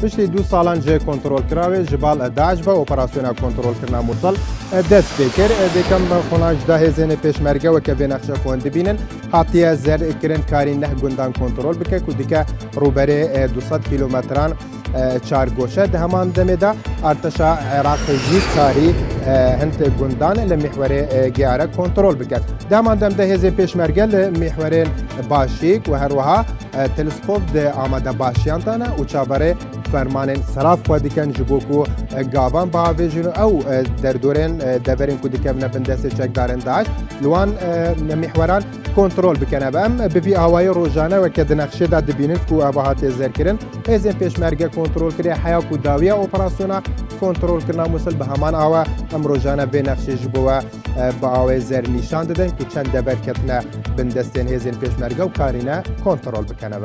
پشتی 2 ساڵان جێ کۆنتترۆل کراوێ ji bal داعش بە ئۆپەراسیۆنا کۆنتترۆلکردنا مووسڵ دەست پێ کرد دەکەم خۆناژدا هێزێنە پێشمەرگەوە کە vێنەخشە خۆن دبینن هاتیە زەرکردن کاری نەح گوندان کۆنتترۆل بکە و دیکە ڕوبەرێ 200 کیلومتران چارگۆشە دە هەمان دەمێدا ئارتەشا عێراقیژی کاری هەند گوندان لە میحوەرێ گیارە کۆنتترۆل بکات دامان دەمدە هێزێ پێشمەرگە لە میحوەرێن باشیک و هەروەها تلسکۆپ دە ئامادە باشیانتانە و چابەرێ فەرمانên سراف xwe dikin ji bo ku gavan biavêjin û ew derdorên deverên ku dikevne bin destê çekdarên Daeş li wan mîhweran kontrol bikin ev em bi vî awayê rojane weke di nexşê de dibînin ku ev hatê zerkirin hêzên pêşmerge kontrol kiriye heya ku dawiya operasyona kontrolkirina Musil bi heman awa em rojane vê nexşê ji bo we bi awê zer nîşan didin ku çend dever ketine bin destên hêzên pêşmerge û karîne kontrol bikin ev.